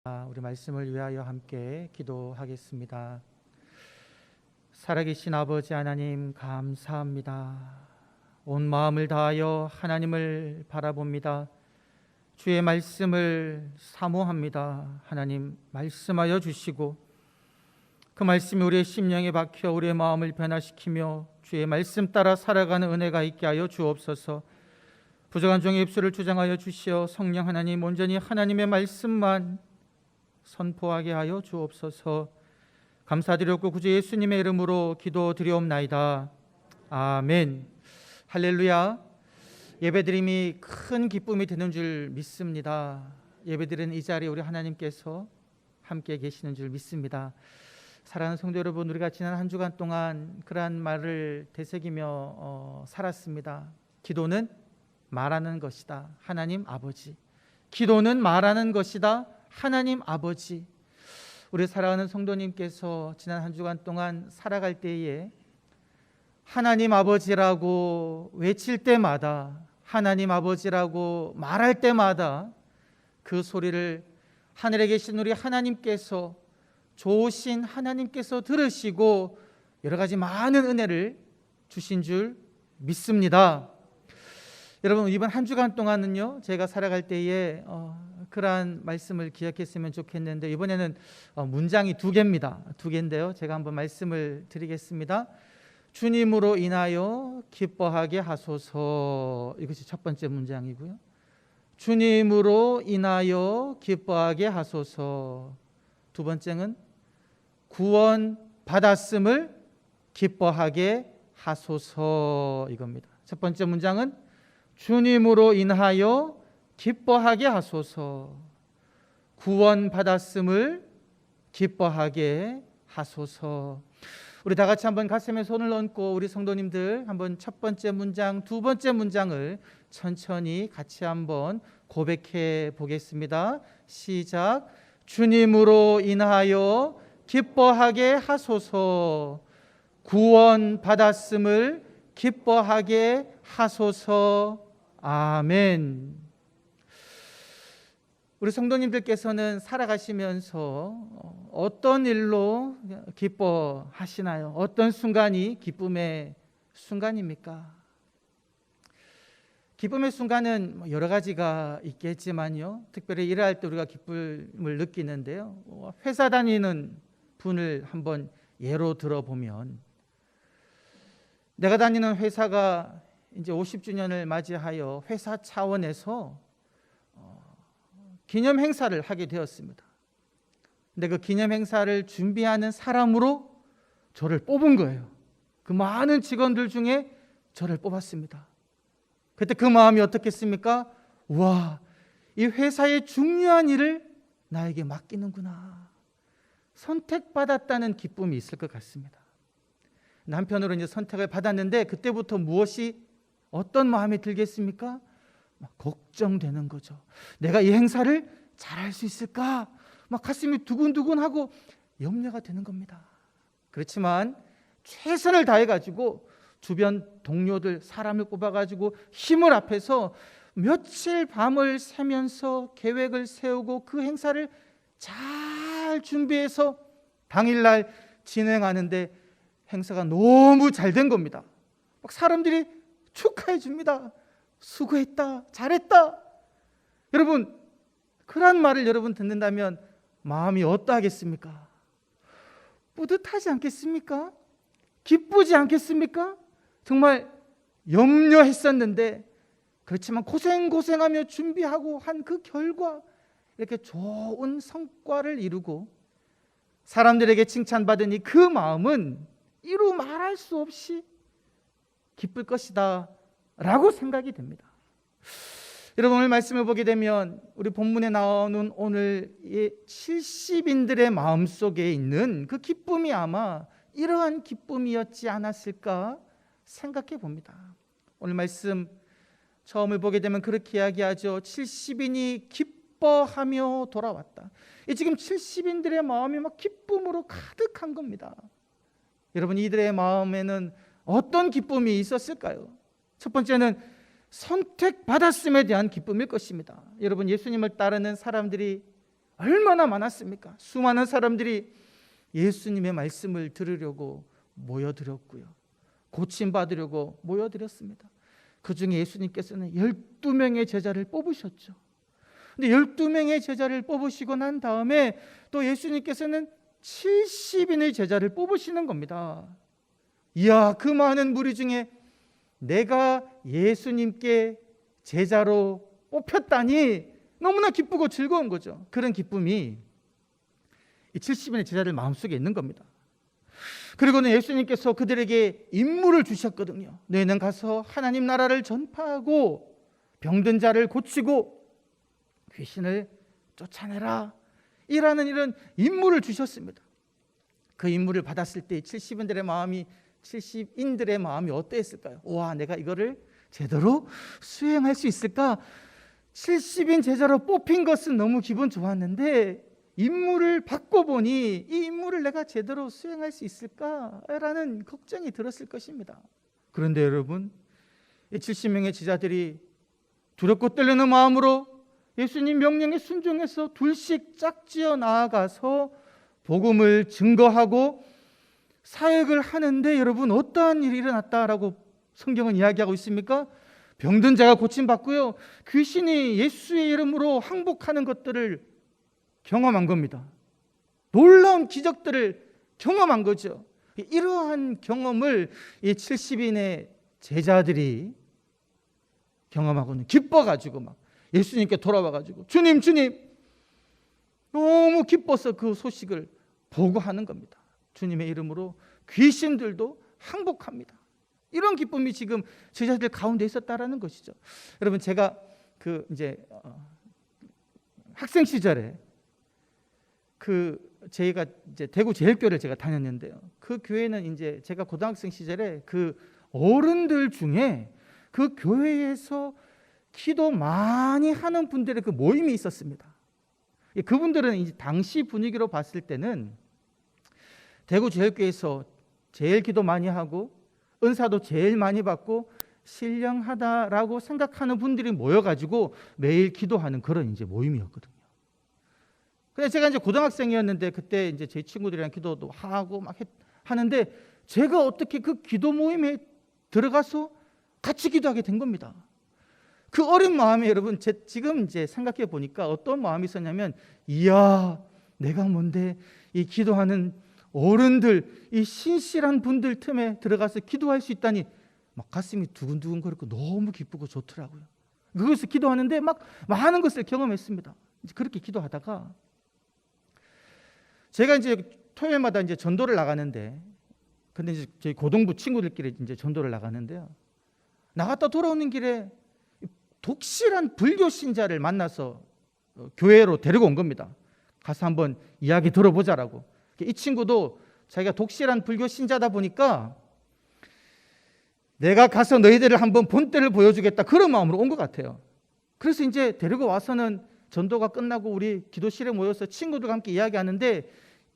우리 말씀을 위하여 함께 기도하겠습니다. 살아계신 아버지 하나님 감사합니다. 온 마음을 다하여 하나님을 바라봅니다. 주의 말씀을 사모합니다. 하나님 말씀하여 주시고 그 말씀이 우리의 심령에 박혀 우리의 마음을 변화시키며 주의 말씀 따라 살아가는 은혜가 있게 하여 주옵소서. 부족한 종의 입술을 주장하여 주시어 성령 하나님 온전히 하나님의 말씀만 선포하게 하여 주옵소서. 감사드렸고 구주 예수님의 이름으로 기도드리옵나이다. 아멘. 할렐루야. 예배드림이 큰 기쁨이 되는 줄 믿습니다. 예배드리는 이 자리에 우리 하나님께서 함께 계시는 줄 믿습니다. 사랑하는 성도 여러분, 우리가 지난 한 주간 동안 그러한 말을 되새기며 살았습니다. 기도는 말하는 것이다. 하나님 아버지. 기도는 말하는 것이다. 하나님 아버지. 우리 사랑하는 성도님께서 지난 한 주간 동안 살아갈 때에 하나님 아버지라고 외칠 때마다, 하나님 아버지라고 말할 때마다 그 소리를 하늘에 계신 우리 하나님께서, 좋으신 하나님께서 들으시고 여러 가지 많은 은혜를 주신 줄 믿습니다. 여러분, 이번 한 주간 동안은요, 제가 살아갈 때에 그러한 말씀을 기억했으면 좋겠는데, 이번에는 문장이 두 개입니다. 두 개인데요, 제가 한번 말씀을 드리겠습니다. 주님으로 인하여 기뻐하게 하소서. 이것이 첫 번째 문장이고요. 주님으로 인하여 기뻐하게 하소서. 두 번째는 구원 받았음을 기뻐하게 하소서. 이겁니다. 첫 번째 문장은 주님으로 인하여 기뻐하게 하소서. 구원 받았음을 기뻐하게 하소서. 우리 다 같이 한번 가슴에 손을 얹고 우리 성도님들 한번 첫 번째 문장, 두 번째 문장을 천천히 같이 한번 고백해 보겠습니다. 시작. 주님으로 인하여 기뻐하게 하소서. 구원 받았음을 기뻐하게 하소서. 아멘. 우리 성도님들께서는 살아가시면서 어떤 일로 기뻐하시나요? 어떤 순간이 기쁨의 순간입니까? 기쁨의 순간은 여러 가지가 있겠지만요, 특별히 일할 때 우리가 기쁨을 느끼는데요, 회사 다니는 분을 한번 예로 들어보면, 내가 다니는 회사가 이제 50주년을 맞이하여 회사 차원에서 기념 행사를 하게 되었습니다. 근데 그 기념 행사를 준비하는 사람으로 저를 뽑은 거예요. 그 많은 직원들 중에 저를 뽑았습니다. 그때 그 마음이 어떻겠습니까? 와, 이 회사의 중요한 일을 나에게 맡기는구나. 선택받았다는 기쁨이 있을 것 같습니다. 한편으로 이제 선택을 받았는데 그때부터 무엇이 어떤 마음이 들겠습니까? 막 걱정되는 거죠. 내가 이 행사를 잘할 수 있을까? 막 가슴이 두근두근하고 염려가 되는 겁니다. 그렇지만 최선을 다해가지고 주변 동료들, 사람을 뽑아가지고 힘을 합해서 며칠 밤을 새면서 계획을 세우고 그 행사를 잘 준비해서 당일날 진행하는데 행사가 너무 잘 된 겁니다. 막 사람들이 축하해 줍니다. 수고했다, 잘했다. 여러분, 그런 말을 여러분 듣는다면 마음이 어떠하겠습니까? 뿌듯하지 않겠습니까? 기쁘지 않겠습니까? 정말 염려했었는데, 그렇지만 고생하며 준비하고 한 그 결과 이렇게 좋은 성과를 이루고 사람들에게 칭찬받으니 그 마음은 이루 말할 수 없이 기쁠 것이다 라고 생각이 됩니다. 여러분, 오늘 말씀을 보게 되면 우리 본문에 나오는 오늘 70인들의 마음속에 있는 그 기쁨이 아마 이러한 기쁨이었지 않았을까 생각해 봅니다. 오늘 말씀 처음을 보게 되면 그렇게 이야기하죠. 70인이 기뻐하며 돌아왔다. 이 지금 70인들의 마음이 막 기쁨으로 가득한 겁니다. 여러분, 이들의 마음에는 어떤 기쁨이 있었을까요? 첫 번째는 선택받았음에 대한 기쁨일 것입니다. 여러분, 예수님을 따르는 사람들이 얼마나 많았습니까? 수많은 사람들이 예수님의 말씀을 들으려고 모여들었고요, 고침받으려고 모여들었습니다. 그 중에 예수님께서는 12명의 제자를 뽑으셨죠. 근데 12명의 제자를 뽑으시고 난 다음에 또 예수님께서는 70인의 제자를 뽑으시는 겁니다. 이야, 그 많은 무리 중에 내가 예수님께 제자로 뽑혔다니 너무나 기쁘고 즐거운 거죠. 그런 기쁨이 이 70인의 제자들 마음속에 있는 겁니다. 그리고는 예수님께서 그들에게 임무를 주셨거든요. 너희는 가서 하나님 나라를 전파하고 병든 자를 고치고 귀신을 쫓아내라, 이라는 이런 임무를 주셨습니다. 그 임무를 받았을 때 70인들의 마음이 어땠을까요? 와, 내가 이거를 제대로 수행할 수 있을까? 70인 제자로 뽑힌 것은 너무 기분 좋았는데 임무를 받고 보니 이 임무를 내가 제대로 수행할 수 있을까라는 걱정이 들었을 것입니다. 그런데 여러분, 이 70명의 제자들이 두렵고 떨리는 마음으로 예수님 명령에 순종해서 둘씩 짝지어 나아가서 복음을 증거하고 사역을 하는데, 여러분, 어떠한 일이 일어났다라고 성경은 이야기하고 있습니까? 병든 자가 고침받고요, 귀신이 예수의 이름으로 항복하는 것들을 경험한 겁니다. 놀라운 기적들을 경험한 거죠. 이러한 경험을 이 70인의 제자들이 경험하고는 기뻐가지고 막 예수님께 돌아와가지고 주님 너무 기뻐서 그 소식을 보고하는 겁니다. 주님의 이름으로 귀신들도 항복합니다. 이런 기쁨이 지금 제자들 가운데 있었다라는 것이죠. 여러분, 제가 학생 시절에 저희가 이제 대구 제일교회를 제가 다녔는데요. 그 교회는 이제 제가 고등학생 시절에 그 어른들 중에 그 교회에서 기도 많이 하는 분들의 그 모임이 있었습니다. 그분들은 이제 당시 분위기로 봤을 때는 대구 제일교회에서 제일 기도 많이 하고 은사도 제일 많이 받고 신령하다라고 생각하는 분들이 모여가지고 매일 기도하는 그런 이제 모임이었거든요. 그래서 제가 이제 고등학생이었는데 그때 이제 제 친구들이랑 기도도 하고 막 하는데 제가 어떻게 그 기도 모임에 들어가서 같이 기도하게 된 겁니다. 그 어린 마음에 여러분, 지금 이제 생각해 보니까 어떤 마음이 있었냐면, 이야, 내가 뭔데 이 기도하는 어른들, 이 신실한 분들 틈에 들어가서 기도할 수 있다니 막 가슴이 두근두근거리고 너무 기쁘고 좋더라고요. 그것을 기도하는데 막 많은 것을 경험했습니다. 이제 그렇게 기도하다가 제가 이제 토요일마다 이제 전도를 나가는데, 근데 이제 저희 고등부 친구들끼리 이제 전도를 나가는데요. 나갔다 돌아오는 길에 독실한 불교 신자를 만나서 교회로 데리고 온 겁니다. 가서 한번 이야기 들어보자라고. 이 친구도 자기가 독실한 불교 신자다 보니까 내가 가서 너희들을 한번 본때를 보여주겠다, 그런 마음으로 온 것 같아요. 그래서 이제 데리고 와서는 전도가 끝나고 우리 기도실에 모여서 친구들과 함께 이야기하는데,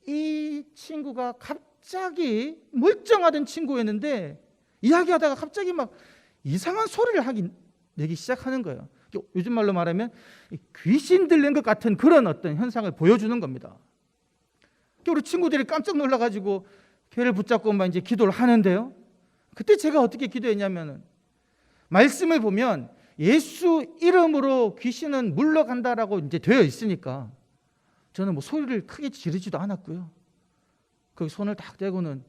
이 친구가 갑자기 멀쩡하던 친구였는데 이야기하다가 갑자기 막 이상한 소리를 내기 시작하는 거예요. 요즘 말로 말하면 귀신 들린 것 같은 그런 어떤 현상을 보여주는 겁니다. 우리 친구들이 깜짝 놀라가지고 걔를 붙잡고 막 이제 기도를 하는데요. 그때 제가 어떻게 기도했냐면은, 말씀을 보면 예수 이름으로 귀신은 물러간다라고 이제 되어 있으니까 저는 뭐 소리를 크게 지르지도 않았고요. 거기 손을 딱 대고는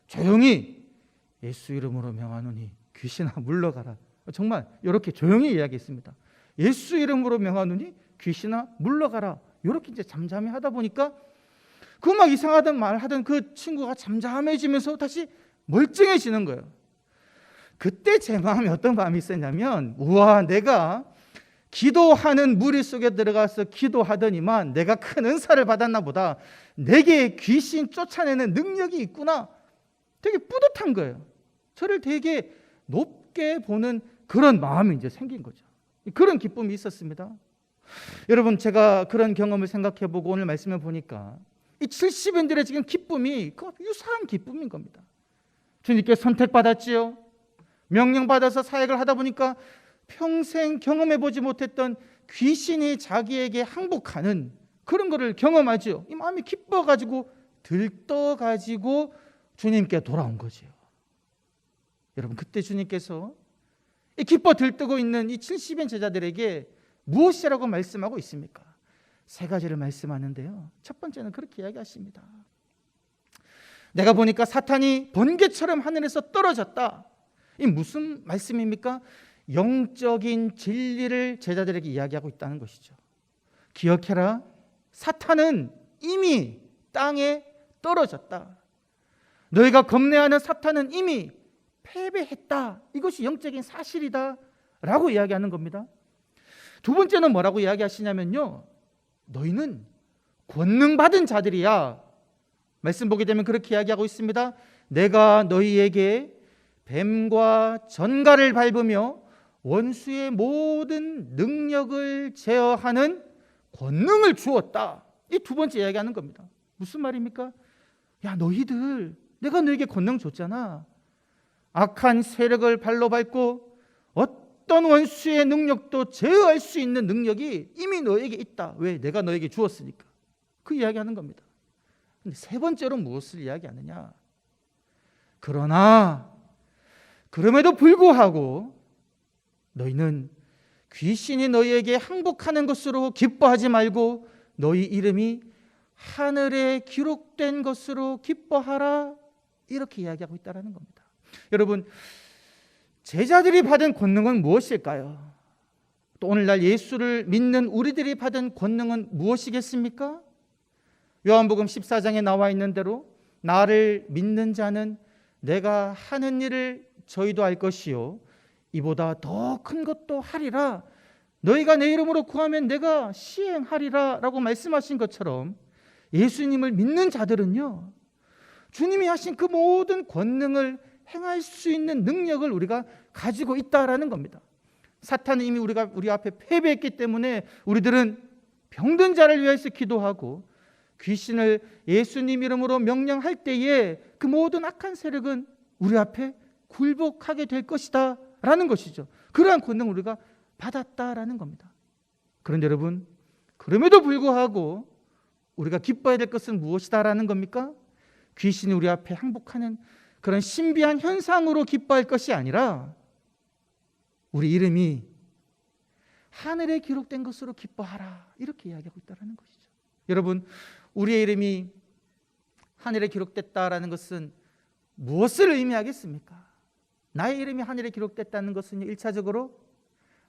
조용히 예수 이름으로 명하노니 귀신아 물러가라. 정말 이렇게 조용히 이야기했습니다. 예수 이름으로 명하노니 귀신아 물러가라. 이렇게 이제 잠잠히 하다 보니까 그 막 이상하던 말 하던 그 친구가 잠잠해지면서 다시 멀쩡해지는 거예요. 그때 제 마음에 어떤 마음이 있었냐면, 우와, 내가 기도하는 무리 속에 들어가서 기도하더니만 내가 큰 은사를 받았나 보다. 내게 귀신 쫓아내는 능력이 있구나. 되게 뿌듯한 거예요. 저를 되게 높게 보는 그런 마음이 이제 생긴 거죠. 그런 기쁨이 있었습니다. 여러분, 제가 그런 경험을 생각해보고 오늘 말씀을 보니까 이 70인들의 지금 기쁨이 유사한 기쁨인 겁니다. 주님께 선택받았지요. 명령받아서 사역을 하다 보니까 평생 경험해보지 못했던 귀신이 자기에게 항복하는 그런 거를 경험하죠. 이 마음이 기뻐가지고 들떠가지고 주님께 돌아온 거죠. 여러분, 그때 주님께서 이 기뻐 들뜨고 있는 이 70인 제자들에게 무엇이라고 말씀하고 있습니까? 세 가지를 말씀하는데요. 첫 번째는 그렇게 이야기하십니다. 내가 보니까 사탄이 번개처럼 하늘에서 떨어졌다. 이 무슨 말씀입니까? 영적인 진리를 제자들에게 이야기하고 있다는 것이죠. 기억해라. 사탄은 이미 땅에 떨어졌다. 너희가 겁내하는 사탄은 이미 패배했다. 이것이 영적인 사실이다 라고 이야기하는 겁니다. 두 번째는 뭐라고 이야기하시냐면요, 너희는 권능받은 자들이야. 말씀 보게 되면 그렇게 이야기하고 있습니다. 내가 너희에게 뱀과 전갈을 밟으며 원수의 모든 능력을 제어하는 권능을 주었다. 이 두 번째 이야기하는 겁니다. 무슨 말입니까? 야, 너희들 내가 너에게 권능 줬잖아. 악한 세력을 발로 밟고 어떤 원수의 능력도 제어할 수 있는 능력이 이미 너에게 있다. 왜? 내가 너에게 주었으니까. 그 이야기하는 겁니다. 근데 세 번째로 무엇을 이야기하느냐? 그러나 그럼에도 불구하고 너희는 귀신이 너희에게 항복하는 것으로 기뻐하지 말고 너희 이름이 하늘에 기록된 것으로 기뻐하라. 이렇게 이야기하고 있다는 겁니다. 여러분, 제자들이 받은 권능은 무엇일까요? 또 오늘날 예수를 믿는 우리들이 받은 권능은 무엇이겠습니까? 요한복음 14장에 나와 있는 대로 나를 믿는 자는 내가 하는 일을 저희도 할 것이요 이보다 더 큰 것도 하리라. 너희가 내 이름으로 구하면 내가 시행하리라 라고 말씀하신 것처럼 예수님을 믿는 자들은요, 주님이 하신 그 모든 권능을 행할 수 있는 능력을 우리가 가지고 있다라는 겁니다. 사탄은 이미 우리 앞에 패배했기 때문에 우리들은 병든 자를 위해서 기도하고 귀신을 예수님 이름으로 명령할 때에 그 모든 악한 세력은 우리 앞에 굴복하게 될 것이다 라는 것이죠. 그러한 권능을 우리가 받았다라는 겁니다. 그런데 여러분, 그럼에도 불구하고 우리가 기뻐해야 될 것은 무엇이다라는 겁니까? 귀신이 우리 앞에 항복하는 그런 신비한 현상으로 기뻐할 것이 아니라 우리 이름이 하늘에 기록된 것으로 기뻐하라. 이렇게 이야기하고 있다는 것이죠. 여러분, 우리의 이름이 하늘에 기록됐다라는 것은 무엇을 의미하겠습니까? 나의 이름이 하늘에 기록됐다는 것은 1차적으로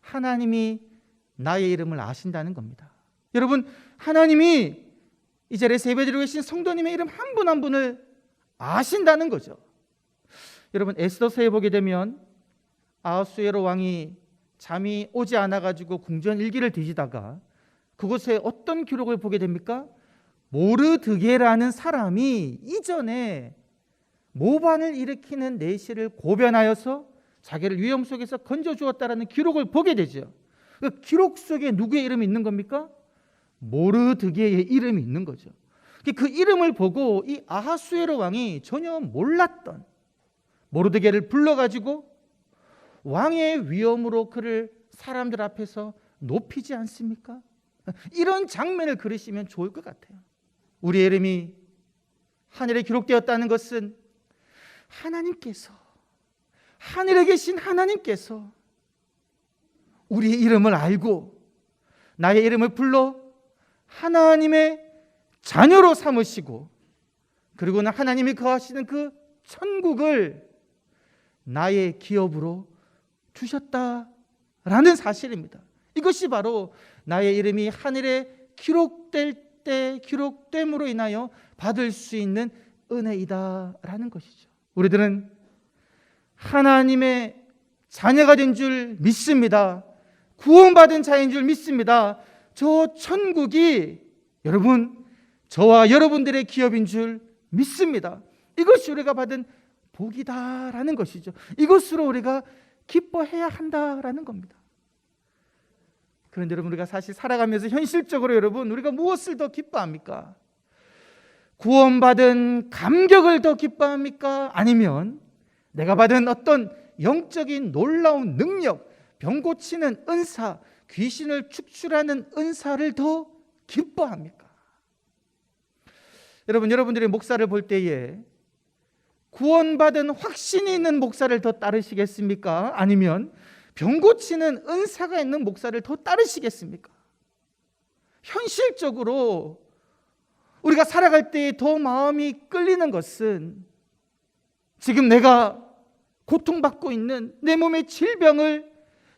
하나님이 나의 이름을 아신다는 겁니다. 여러분, 하나님이 이 자리에서 예배드리고 계신 성도님의 이름 한 분 한 분을 아신다는 거죠. 여러분, 에스더서에 보게 되면 아하수에로 왕이 잠이 오지 않아가지고 궁전 일기를 뒤지다가 그곳에 어떤 기록을 보게 됩니까? 모르드게라는 사람이 이전에 모반을 일으키는 내시를 고변하여서 자기를 위험 속에서 건져주었다라는 기록을 보게 되죠. 그 기록 속에 누구의 이름이 있는 겁니까? 모르드게의 이름이 있는 거죠. 그 이름을 보고 이 아하수에로 왕이 전혀 몰랐던 모르드게를 불러가지고 왕의 위엄으로 그를 사람들 앞에서 높이지 않습니까? 이런 장면을 그리시면 좋을 것 같아요. 우리의 이름이 하늘에 기록되었다는 것은 하나님께서, 하늘에 계신 하나님께서 우리의 이름을 알고 나의 이름을 불러 하나님의 자녀로 삼으시고, 그리고는 하나님이 거하시는 그 천국을 나의 기업으로 주셨다라는 사실입니다. 이것이 바로 나의 이름이 하늘에 기록될 때 기록됨으로 인하여 받을 수 있는 은혜이다라는 것이죠. 우리들은 하나님의 자녀가 된 줄 믿습니다. 구원받은 자인 줄 믿습니다. 저 천국이 여러분, 저와 여러분들의 기업인 줄 믿습니다. 이것이 우리가 받은 복이다라는 것이죠. 이것으로 우리가 기뻐해야 한다라는 겁니다. 그런데 여러분, 우리가 사실 살아가면서 현실적으로 여러분, 우리가 무엇을 더 기뻐합니까? 구원받은 감격을 더 기뻐합니까? 아니면 내가 받은 어떤 영적인 놀라운 능력, 병 고치는 은사, 귀신을 축출하는 은사를 더 기뻐합니까? 여러분들의 목사를 볼 때에 구원받은 확신이 있는 목사를 더 따르시겠습니까? 아니면 병 고치는 은사가 있는 목사를 더 따르시겠습니까? 현실적으로 우리가 살아갈 때 더 마음이 끌리는 것은 지금 내가 고통받고 있는 내 몸의 질병을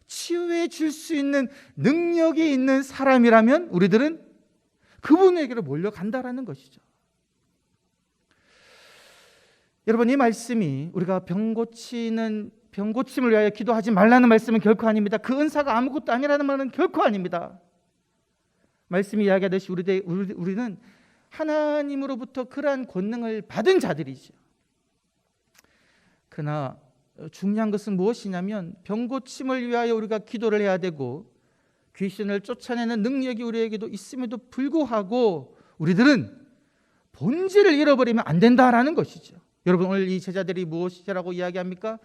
치유해 줄 수 있는 능력이 있는 사람이라면 우리들은 그분에게로 몰려간다라는 것이죠. 여러분, 이 말씀이 우리가 병 고침을 위하여 기도하지 말라는 말씀은 결코 아닙니다. 그 은사가 아무것도 아니라는 말은 결코 아닙니다. 말씀이 이야기하듯이 우리는 하나님으로부터 그러한 권능을 받은 자들이죠. 그러나 중요한 것은 무엇이냐면 병 고침을 위하여 우리가 기도를 해야 되고 귀신을 쫓아내는 능력이 우리에게도 있음에도 불구하고 우리들은 본질을 잃어버리면 안 된다라는 것이죠. 여러분, 오늘 이 제자들이 무엇이라고 이야기합니까?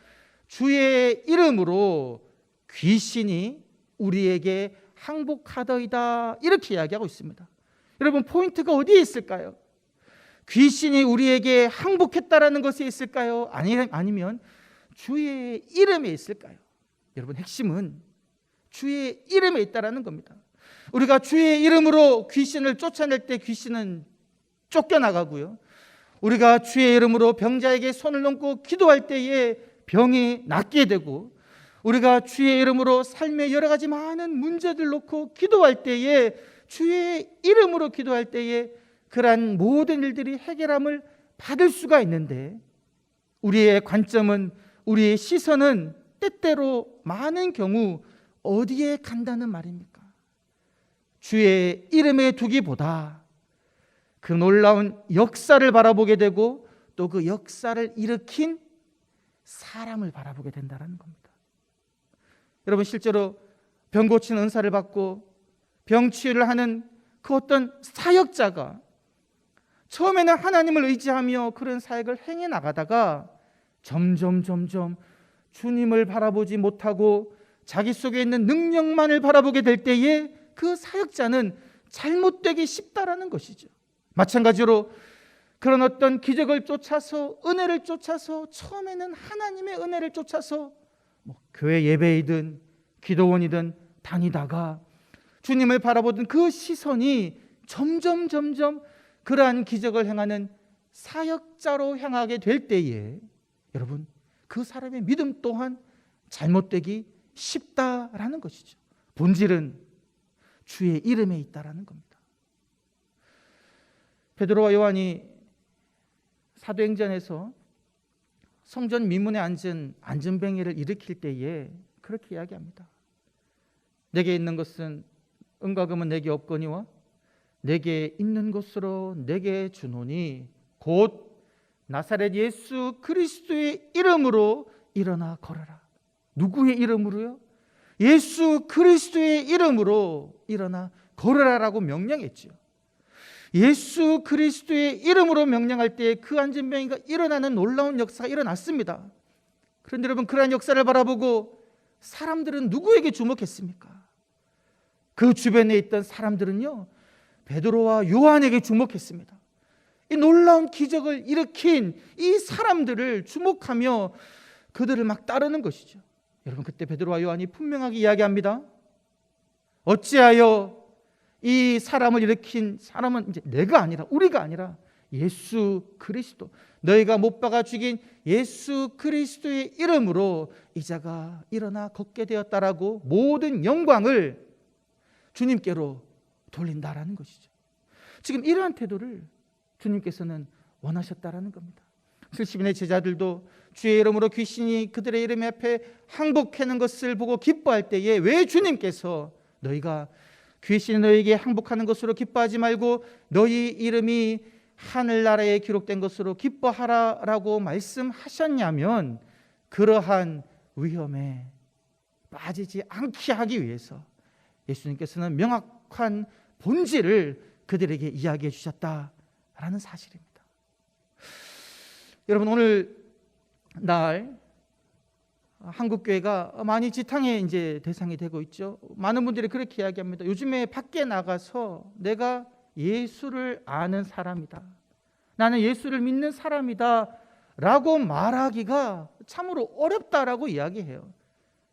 주의 이름으로 귀신이 우리에게 항복하더이다, 이렇게 이야기하고 있습니다. 여러분, 포인트가 어디에 있을까요? 귀신이 우리에게 항복했다라는 것에 있을까요? 아니면 주의 이름에 있을까요? 여러분, 핵심은 주의 이름에 있다라는 겁니다. 우리가 주의 이름으로 귀신을 쫓아낼 때 귀신은 쫓겨나가고요, 우리가 주의 이름으로 병자에게 손을 얹고 기도할 때에 병이 낫게 되고, 우리가 주의 이름으로 삶의 여러 가지 많은 문제들 놓고 기도할 때에, 주의 이름으로 기도할 때에 그러한 모든 일들이 해결함을 받을 수가 있는데, 우리의 관점은, 우리의 시선은 때때로 많은 경우 어디에 간다는 말입니까? 주의 이름에 두기보다 그 놀라운 역사를 바라보게 되고 또 그 역사를 일으킨 사람을 바라보게 된다는 겁니다. 여러분, 실제로 병 고치는 은사를 받고 병 치유를 하는 그 어떤 사역자가 처음에는 하나님을 의지하며 그런 사역을 행해 나가다가 점점 주님을 바라보지 못하고 자기 속에 있는 능력만을 바라보게 될 때에 그 사역자는 잘못되기 쉽다라는 것이죠. 마찬가지로 그런 어떤 기적을 쫓아서, 은혜를 쫓아서, 처음에는 하나님의 은혜를 쫓아서 교회 예배이든 기도원이든 다니다가 주님을 바라보던 그 시선이 점점 그러한 기적을 행하는 사역자로 향하게 될 때에 여러분, 그 사람의 믿음 또한 잘못되기 쉽다라는 것이죠. 본질은 주의 이름에 있다라는 겁니다. 베드로와 요한이 사도행전에서 성전 미문에 앉은 안전뱅이를 일으킬 때에 그렇게 이야기합니다. 내게 있는 것은 은과 금은 내게 없거니와 내게 있는 것으로 내게 주노니 곧 나사렛 예수 그리스도의 이름으로 일어나 걸어라. 누구의 이름으로요? 예수 그리스도의 이름으로 일어나 걸어라라고 명령했죠. 예수 그리스도의 이름으로 명령할 때 그 안전병이가 일어나는 놀라운 역사가 일어났습니다. 그런데 여러분, 그러한 역사를 바라보고 사람들은 누구에게 주목했습니까? 그 주변에 있던 사람들은요, 베드로와 요한에게 주목했습니다. 이 놀라운 기적을 일으킨 이 사람들을 주목하며 그들을 막 따르는 것이죠. 여러분, 그때 베드로와 요한이 분명하게 이야기합니다. 어찌하여 이 사람을 일으킨 사람은 이제 내가 아니라, 우리가 아니라 예수 그리스도, 너희가 못 박아 죽인 예수 그리스도의 이름으로 이자가 일어나 걷게 되었다라고 모든 영광을 주님께로 돌린다라는 것이죠. 지금 이러한 태도를 주님께서는 원하셨다라는 겁니다. 70인의 제자들도 주의 이름으로 귀신이 그들의 이름 앞에 항복하는 것을 보고 기뻐할 때에 왜 주님께서 너희가 귀신이 너희에게 항복하는 것으로 기뻐하지 말고 너희 이름이 하늘나라에 기록된 것으로 기뻐하라라고 말씀하셨냐면, 그러한 위험에 빠지지 않게 하기 위해서 예수님께서는 명확한 본질을 그들에게 이야기해 주셨다라는 사실입니다. 여러분, 오늘 날 한국교회가 많이 지탕의 이제 대상이 되고 있죠. 많은 분들이 그렇게 이야기합니다. 요즘에 밖에 나가서 내가 예수를 아는 사람이다, 나는 예수를 믿는 사람이다 라고 말하기가 참으로 어렵다라고 이야기해요.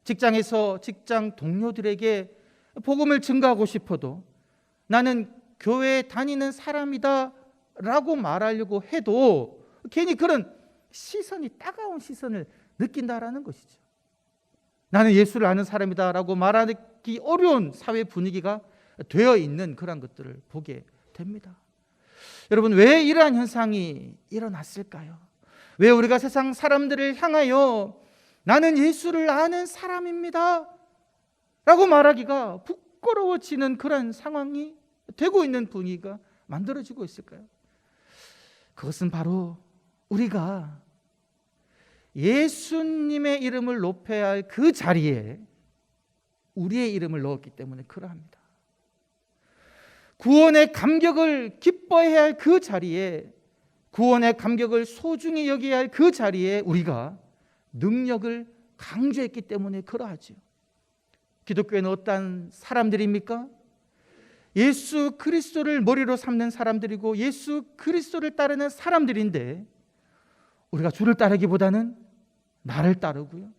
직장에서 직장 동료들에게 복음을 증거하고 싶어도 나는 교회에 다니는 사람이다 라고 말하려고 해도 괜히 그런 시선이, 따가운 시선을 느낀다라는 것이죠. 나는 예수를 아는 사람이다 라고 말하기 어려운 사회 분위기가 되어 있는 그런 것들을 보게 됩니다. 여러분, 왜 이러한 현상이 일어났을까요? 왜 우리가 세상 사람들을 향하여 나는 예수를 아는 사람입니다 라고 말하기가 부끄러워지는 그런 상황이 되고 있는 분위기가 만들어지고 있을까요? 그것은 바로 우리가 예수님의 이름을 높여야 할 그 자리에 우리의 이름을 넣었기 때문에 그러합니다. 구원의 감격을 기뻐해야 할 그 자리에, 구원의 감격을 소중히 여겨야 할 그 자리에 우리가 능력을 강조했기 때문에 그러하죠. 기독교에는 어떤 사람들입니까? 예수 그리스도를 머리로 삼는 사람들이고 예수 그리스도를 따르는 사람들인데, 우리가 주를 따르기보다는 나를 따르고요,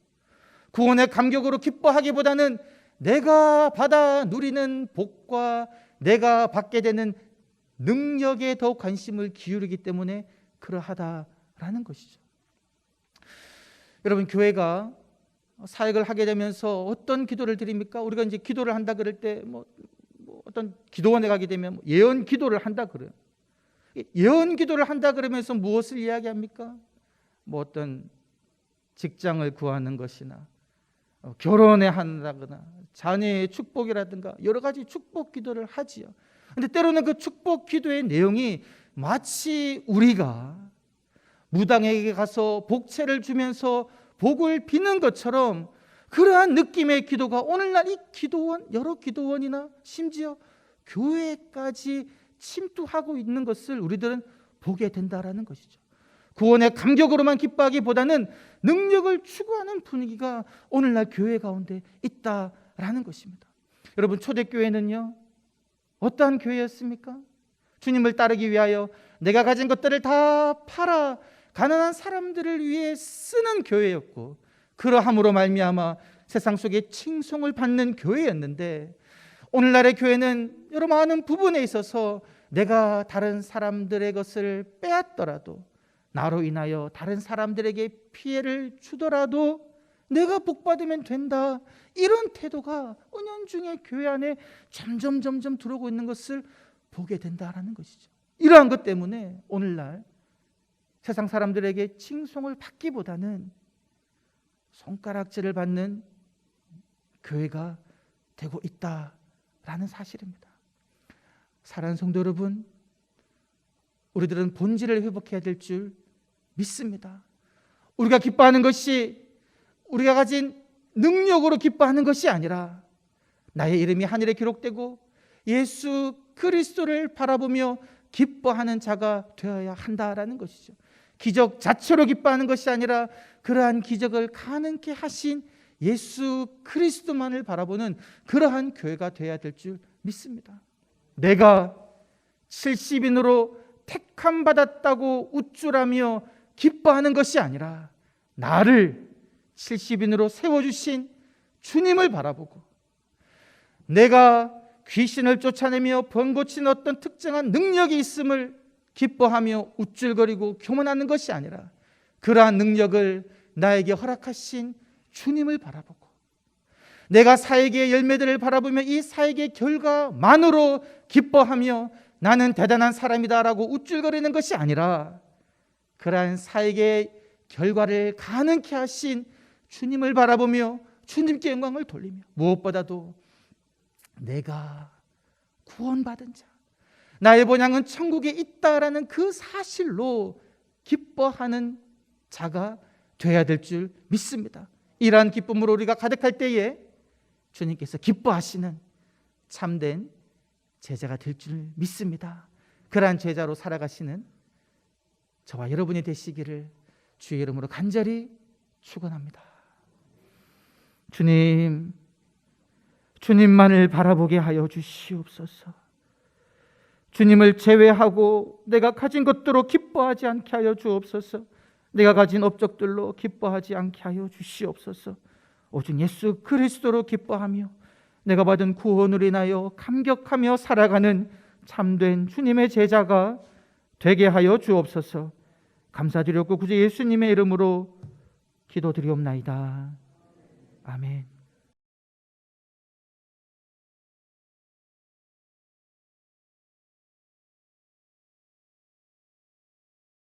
구원의 감격으로 기뻐하기보다는 내가 받아 누리는 복과 내가 받게 되는 능력에 더 관심을 기울이기 때문에 그러하다라는 것이죠. 여러분, 교회가 사역을 하게 되면서 어떤 기도를 드립니까? 우리가 이제 기도를 한다 그럴 때 어떤 기도원에 가게 되면 예언 기도를 한다 그래요. 예언 기도를 한다 그러면서 무엇을 이야기합니까? 어떤 직장을 구하는 것이나 결혼에 한다거나 자녀의 축복이라든가 여러 가지 축복 기도를 하지요. 그런데 때로는 그 축복 기도의 내용이 마치 우리가 무당에게 가서 복채를 주면서 복을 비는 것처럼 그러한 느낌의 기도가 오늘날 이 기도원, 여러 기도원이나 심지어 교회까지 침투하고 있는 것을 우리들은 보게 된다라는 것이죠. 구원의 감격으로만 기뻐하기보다는 능력을 추구하는 분위기가 오늘날 교회 가운데 있다라는 것입니다. 여러분, 초대교회는요, 어떠한 교회였습니까? 주님을 따르기 위하여 내가 가진 것들을 다 팔아 가난한 사람들을 위해 쓰는 교회였고, 그러함으로 말미암아 세상 속에 칭송을 받는 교회였는데, 오늘날의 교회는 여러 많은 부분에 있어서 내가 다른 사람들의 것을 빼앗더라도, 나로 인하여 다른 사람들에게 피해를 주더라도 내가 복받으면 된다, 이런 태도가 은연중에 교회 안에 점점 들어오고 있는 것을 보게 된다라는 것이죠. 이러한 것 때문에 오늘날 세상 사람들에게 칭송을 받기보다는 손가락질을 받는 교회가 되고 있다라는 사실입니다. 사랑하는 성도 여러분, 우리들은 본질을 회복해야 될 줄 믿습니다. 우리가 기뻐하는 것이 우리가 가진 능력으로 기뻐하는 것이 아니라 나의 이름이 하늘에 기록되고 예수 그리스도를 바라보며 기뻐하는 자가 되어야 한다라는 것이죠. 기적 자체로 기뻐하는 것이 아니라 그러한 기적을 가능케 하신 예수 그리스도만을 바라보는 그러한 교회가 되어야 될 줄 믿습니다. 내가 70인으로 택함 받았다고 우쭐하며 기뻐하는 것이 아니라 나를 70인으로 세워주신 주님을 바라보고, 내가 귀신을 쫓아내며 번고친 어떤 특정한 능력이 있음을 기뻐하며 우쭐거리고 교만하는 것이 아니라 그러한 능력을 나에게 허락하신 주님을 바라보고, 내가 사역의 열매들을 바라보며 이 사역의 결과만으로 기뻐하며 나는 대단한 사람이다라고 우쭐거리는 것이 아니라 그러한 사역의 결과를 가능케 하신 주님을 바라보며 주님께 영광을 돌리며, 무엇보다도 내가 구원받은 자, 나의 본향은 천국에 있다라는 그 사실로 기뻐하는 자가 되어야 될 줄 믿습니다. 이러한 기쁨으로 우리가 가득할 때에 주님께서 기뻐하시는 참된 제자가 될 줄 믿습니다. 그러한 제자로 살아가시는 저와 여러분이 되시기를 주의 이름으로 간절히 축원합니다. 주님만을 바라보게 하여 주시옵소서. 주님을 제외하고 내가 가진 것들로 기뻐하지 않게 하여 주옵소서. 내가 가진 업적들로 기뻐하지 않게 하여 주시옵소서. 오직 예수 그리스도로 기뻐하며 내가 받은 구원으로 인하여 감격하며 살아가는 참된 주님의 제자가 되게 하여 주옵소서. 감사드렸고 구주 예수님의 이름으로 기도드리옵나이다. 아멘.